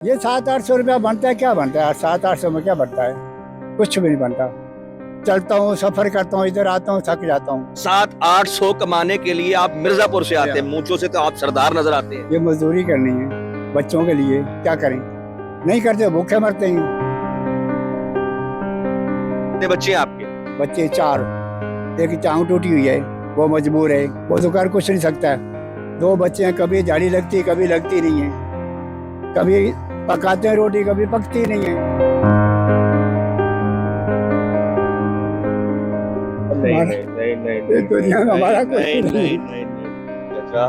ये 700-800 रुपया बनता है, क्या बनता है 700-800 में क्या बनता है? कुछ भी नहीं बनता। चलता हूँ, सफर करता हूँ, इधर आता हूँ, थक जाता हूँ। 700-800 कमाने के लिए आप मिर्जापुर से आते हैं, मूंचों से तो आप सरदार नजर आते हैं। ये मजदूरी करनी है बच्चों के लिए, क्या करें? नहीं करते, भूखे मरते हैं। कितने बच्चे हैं आपके? बच्चे 4, एक टांग टूटी हुई है, वो मजबूर है, वो तो कर कुछ नहीं सकता है। 2 बच्चे हैं, कभी झाड़ी लगती कभी लगती नहीं है, कभी पकाते हैं रोटी कभी पकती नहीं है। नहीं नहीं नहीं नहीं इस दुनिया में हमारा कुछ नहीं नहीं। नहीं नहीं नहीं चाचा,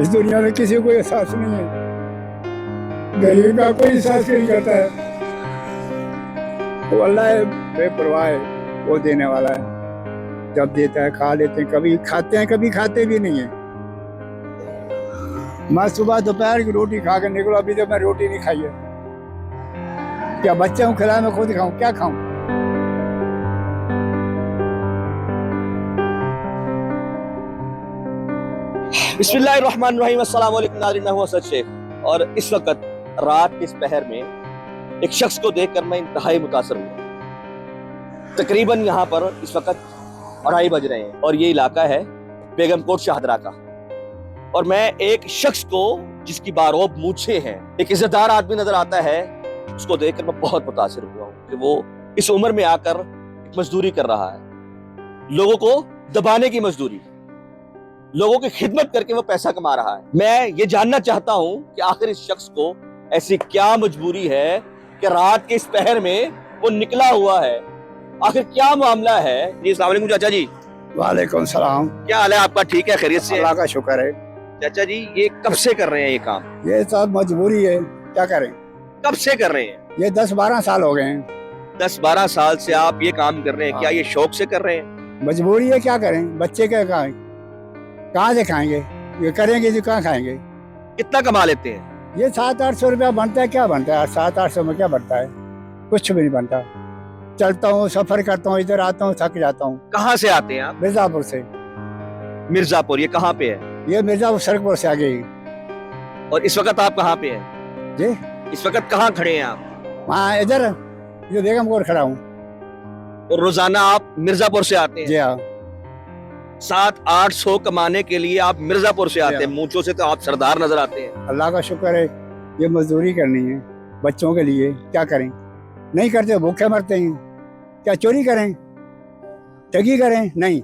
इस दुनिया में किसी को एहसास नहीं है, गरीब का कोई एहसास नहीं करता है। वो अल्लाह है, बेपरवाह है, वो देने वाला है। जब देता है खा लेते हैं, कभी खाते हैं कभी खाते भी नहीं है। मैं सुबह दोपहर की रोटी खा कर निकलो, अभी तो मैं रोटी नहीं खाई है। क्या बच्चे को खिलाए, मैं खुद खाऊं, क्या खाऊं? बिस्मिल्लाहिर्रहमानिर्रहीम, अस्सलाम वालेकुम नाज़रीन, मैं हूं असद शेख और इस वक्त रात के इस पहर में एक शख्स को देखकर मैं इंतहाई मुतासर हुआ। तकरीबन यहाँ पर इस वक्त 2:30 बज रहे हैं और ये इलाका है बेगमकोट शाहदरा का, और मैं एक शख्स को जिसकी बारोब मूछें हैं, एक इज्जतदार आदमी नजर आता है, उसको देखकर मैं बहुत मुतासर हुआ हूँ कि वो इस उम्र में आकर मजदूरी कर रहा है, लोगों को दबाने की मजदूरी, लोगों की खिदमत करके वो पैसा कमा रहा है। मैं ये जानना चाहता हूं कि आखिर इस शख्स को ऐसी क्या मजबूरी है कि रात के इस पहर में वो निकला हुआ है, आखिर क्या मामला है। जी अस्सलाम वालेकुम चाचा जी। वालेकुम सलाम। क्या हाल है आपका? ठीक है, खैरियत से? अल्लाह का शुक्र है। चाचा जी, ये कब से कर रहे हैं ये काम? ये सब मजबूरी है, क्या करें? कब से कर रहे हैं? ये 10-12 साल हो गए हैं। 10-12 साल से आप ये काम कर रहे हैं? क्या ये शौक से कर रहे हैं? मजबूरी है, क्या करें? बच्चे क्या कहाँ से खाएंगे? ये करेंगे तो कहाँ खाएंगे? कितना कमा लेते हैं? ये 700-800 रुपया बनता है, क्या बनता है 700-800 में क्या बनता है? कुछ भी नहीं बनता। चलता हूँ, सफर करता हूँ, इधर आता हूँ, थक जाता हूँ। कहाँ से आते हैं आप? मिर्जापुर से। मिर्जापुर, ये कहाँ पे है? ये मिर्जापुर सड़कपुर से आगे ही। और इस वक्त आप कहाँ पे हैं? जी, इस वक्त कहाँ खड़े हैं आप? वहाँ इधर जो बेगमपुर खड़ा हूँ। और रोजाना आप मिर्जापुर से आते हैं? जी हाँ। 700-800 कमाने के लिए आप मिर्जापुर से आते हैं, मूंचों से तो आप सरदार नजर आते हैं। अल्लाह का शुक्र है, ये मजदूरी करनी है बच्चों के लिए, क्या करें? नहीं करते, भूखे मरते हैं। क्या चोरी करें, ठगी करें? नहीं,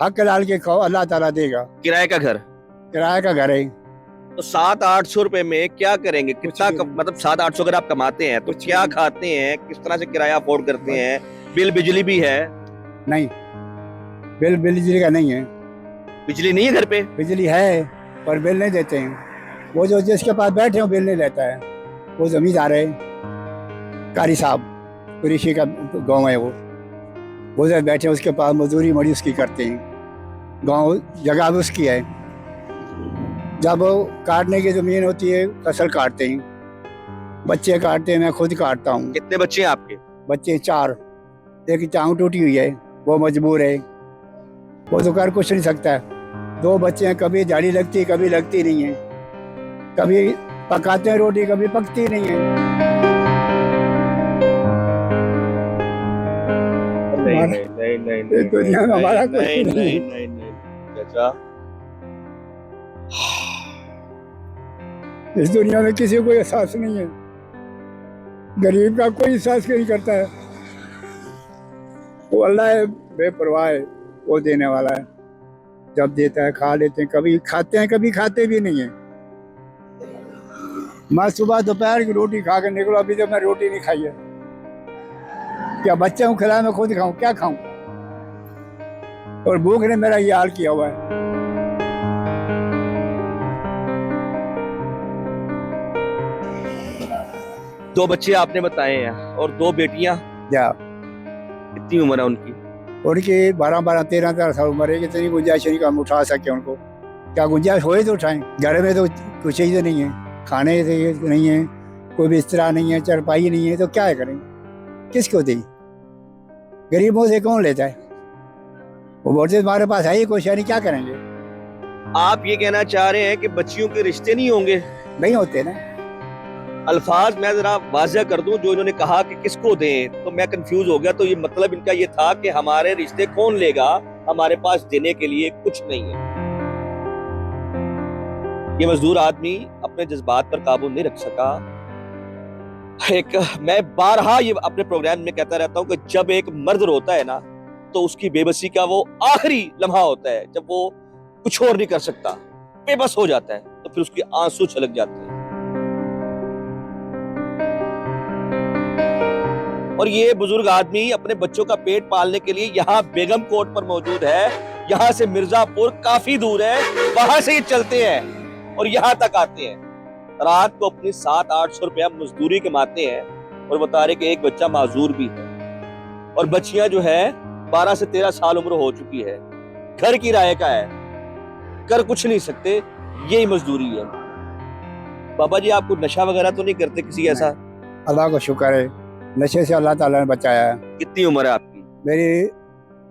हक लाल के खाओ, अल्लाह ताला देगा। किराए का घर, किराए का घर है। तो 700-800 रुपए में क्या करेंगे? कितना मतलब 700-800 अगर आप कमाते हैं तो क्या खाते हैं, किस तरह से किराया अफोर्ड करते हैं? बिल बिजली भी है? नहीं, बिल बिजली का नहीं है। बिजली नहीं है घर पे? बिजली है पर बिल नहीं देते हैं। वो जो जिसके पास बैठे हो बिल नहीं लेता है, वो जमींदार है, कारी साहब, ऋषि का गांव है वो जब बैठे उसके पास मजदूरी मड़ी उसकी करते हैं। गांव जगह भी उसकी है। जब वो काटने की ज़मीन होती है, फसल काटते हैं, बच्चे काटते हैं, मैं खुद काटता हूँ। कितने बच्चे हैं आपके? बच्चे 4, एक टांग टूटी हुई है, वो मजबूर है, वो तो कर कुछ नहीं सकता है। 2 बच्चे हैं, कभी झाड़ी लगती कभी लगती नहीं है, कभी पकाते हैं रोटी कभी पकती नहीं है। नहीं नहीं नहीं नहीं इस दुनिया में हमारा कुछ नहीं नहीं। नहीं नहीं नहीं चाचा, इस दुनिया में किसी को एहसास नहीं है, गरीब का कोई एहसास नहीं करता है। वो अल्लाह है, बेपरवाह है, वो देने वाला है। जब देता है खा लेते हैं, कभी खाते हैं कभी खाते भी नहीं है। मैं सुबह दोपहर की रोटी खा कर निकलो, अभी तो मैं रोटी नहीं खाई है। क्या बच्चे को खिलाए, मैं खुद खाऊं, क्या खाऊं? और भूख ने मेरा ये हाल किया हुआ है। दो बच्चे आपने बताए हैं और 2 बेटियां, क्या कितनी उम्र है उनकी? उनकी 12-12, 13-13 साल उम्र है। कितनी गुंजाइश नहीं, हम उठा सके उनको? क्या गुंजाइश होए तो उठाएं। घर में तो कुछ ही नहीं है, खाने से नहीं है, कोई बिस्तरा नहीं है, चरपाई नहीं है, तो क्या करें? किसको दें? गरीबों से कौन लेता है? वो बोलते हमारे पास है ही कुछ, यानी क्या करेंगे? आप ये कहना चाह रहे हैं कि बच्चियों के रिश्ते नहीं होंगे? नहीं होते ना। अल्फाज मैं जरा वाज़ह कर दूं, जो इन्होंने कहा कि किसको दें, तो मैं कंफ्यूज हो गया। तो ये मतलब इनका ये था कि हमारे रिश्ते कौन लेगा, हमारे पास देने के लिए कुछ नहीं है। ये मजदूर आदमी अपने जज्बात पर काबू नहीं रख सका। मैं बारहा ये अपने प्रोग्राम में कहता रहता हूँ कि जब एक मर्द रोता है ना, तो उसकी बेबसी का वो आखिरी लम्हा होता है, जब वो कुछ और नहीं कर सकता, बेबस हो जाता है, तो फिर उसके आंसू छलक जाते हैं। और ये बुजुर्ग आदमी अपने बच्चों का पेट पालने के लिए यहाँ बेगम कोट पर मौजूद है। यहाँ से मिर्जापुर काफी दूर है, वहां से ये चलते हैं और यहाँ तक आते हैं। रात को अपनी 700-800 रुपया मजदूरी कमाते हैं और बता रहे कि एक बच्चा माजूर भी है और बच्चियां जो है 12 से 13 साल उम्र हो चुकी है, घर किराए का है, कर कुछ नहीं सकते, यही मजदूरी है। बाबा जी, आप कुछ नशा वगैरह तो नहीं करते किसी ऐसा? अल्लाह का शुक्र है, नशे से अल्लाह ताला ने बचाया है। कितनी उम्र है आपकी? मेरी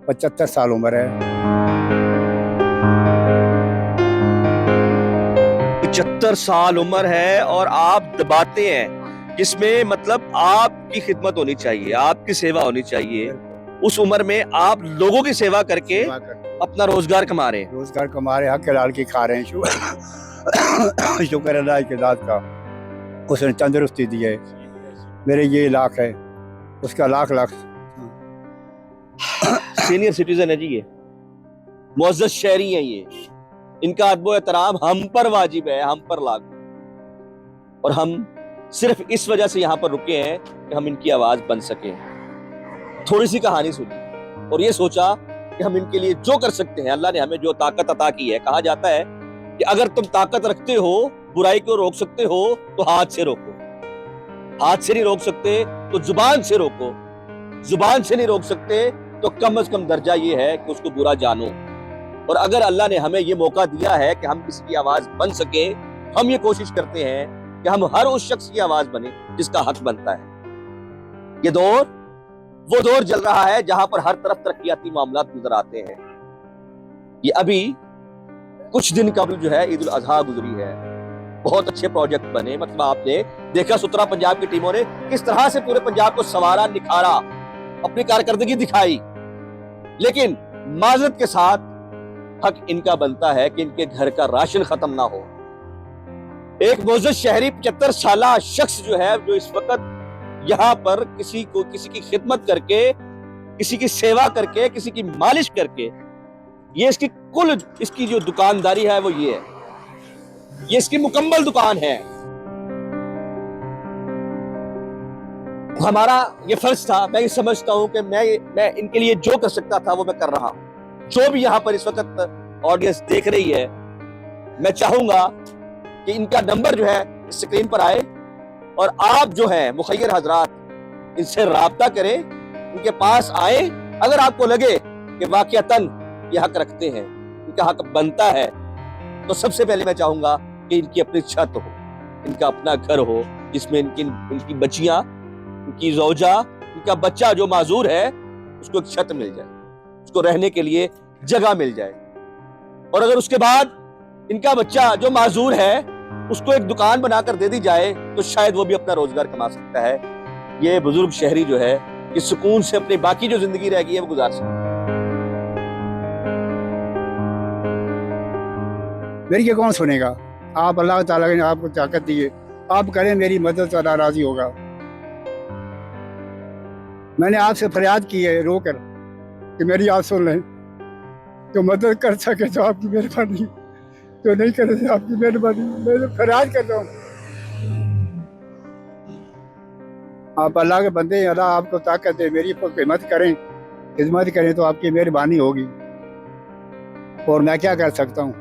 75 साल उम्र है। 75 साल उम्र है और आप दबाते हैं, जिसमें मतलब आपकी खिदमत होनी चाहिए, आपकी सेवा होनी चाहिए। उस उम्र में आप लोगों की सेवा करके अपना रोजगार कमा रहे हैं। रोजगार कमा रहे, हक हलाल की खा रहे हैं। शुक्र अल्लाह की ज़ात का, उसने तंदुरुस्ती दी है। मेरे ये लाख है, उसका लाख लाख। सीनियर सिटीजन है जी, ये मुअज़्ज़ज़ शहरी हैं, ये इनका अदब एहतराम हम पर वाजिब है, हम पर लागू। और हम सिर्फ इस वजह से यहाँ पर रुके हैं कि हम इनकी आवाज बन सके। थोड़ी सी कहानी सुनी और ये सोचा कि हम इनके लिए जो कर सकते हैं, अल्लाह ने हमें जो ताकत अता की है। कहा जाता है कि अगर तुम ताकत रखते हो, बुराई को रोक सकते हो, तो हाथ से रोको। हाथ से नहीं रोक सकते तो जुबान से रोको। जुबान से नहीं रोक सकते तो कम से कम दर्जा ये है कि उसको बुरा जानो। और अगर अल्लाह ने हमें ये मौका दिया है कि हम किसी की आवाज बन सके, हम ये कोशिश करते हैं कि हम हर उस शख्स की आवाज बने जिसका हक बनता है। ये दौर वो दौर चल रहा है जहां पर हर तरफ तरक्याती मामलात नजर आते हैं। ये अभी कुछ दिन कबल जो है ईद उल अजहा गुजरी है, बहुत अच्छे प्रोजेक्ट बने। मतलब आपने देखा सुतरा पंजाब की टीमों ने किस तरह से पूरे पंजाब को संवारा, निखारा, अपनी कारकर्दगी दिखाई। लेकिन माजरत के साथ हक इनका बनता है कि इनके घर का राशन खत्म ना हो। एक मुअज़्ज़ज़ शहरी 75 साला शख्स जो है, जो इस वक्त यहाँ पर किसी की खिदमत करके, किसी की सेवा करके, किसी की मालिश करके, ये इसकी जो दुकानदारी है वो ये है, ये इसकी मुकम्मल दुकान है। हमारा ये फर्ज था, मैं ये समझता हूं कि मैं इनके लिए जो कर सकता था वो मैं कर रहा हूं। जो भी यहाँ पर इस वक्त ऑडियंस देख रही है, मैं चाहूंगा कि इनका नंबर जो है स्क्रीन पर आए और आप जो है मुखय्यर हजरात इनसे राब्ता करें, इनके पास आए। अगर आपको लगे कि वाकईतन ये हक रखते हैं, इनका हक बनता है, तो सबसे पहले मैं चाहूंगा कि इनकी अपनी छत हो, इनका अपना घर हो, जिसमें इनकी बच्चियां, इनकी ज़ौजा, इनका बच्चा जो माजूर है उसको एक छत मिल जाए, उसको रहने के लिए जगह मिल जाए। और अगर उसके बाद इनका बच्चा जो माजूर है उसको एक दुकान बनाकर दे दी जाए, तो शायद वो भी अपना रोजगार कमा सकता है। ये बुजुर्ग शहरी जो है इस सुकून से अपनी बाकी जो जिंदगी रह गई है वो गुजार सकता है। मेरी ये कौन सुनेगा? आप अल्लाह ताला ने आपको ताकत दी है, आप करें, मेरी मदद तो अल्लाह राजी होगा। मैंने आपसे फरियाद की है रोकर कि मेरी आप सुन लें, तो मदद कर सके तो आपकी मेहरबानी, तो नहीं करे तो आपकी मेहरबानी। मैं तो फरियाद करता हूँ, आप अल्लाह के बंदे हैं, अल्लाह आपको ताकत दे, मेरी खिदमत करें तो आपकी मेहरबानी होगी। और मैं क्या कर सकता हूँ?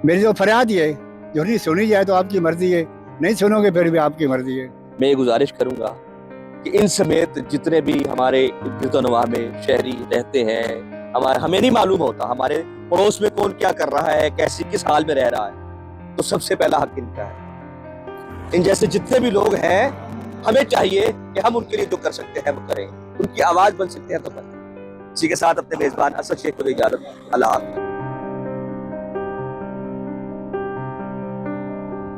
मेरी तो फरियाद ही है, जो नहीं सुनी जाए तो आपकी मर्जी है, नहीं सुनोगे फिर भी आपकी मर्जी है। मैं ये गुजारिश करूंगा कि इन समेत जितने भी हमारे इर्द-ओ-नवा में शहरी रहते हैं, हमें नहीं मालूम होता हमारे पड़ोस में कौन क्या कर रहा है, कैसी किस हाल में रह रहा है, तो सबसे पहला हक इनका है। इन जैसे जितने भी लोग हैं, हमें चाहिए कि हम उनके लिए जो कर सकते हैं वो करें, उनकी आवाज बन सकते हैं तो बने। इसी के साथ अपने मेजबान असद शेख को इजाजत। अल्लाह हाफ़िज़।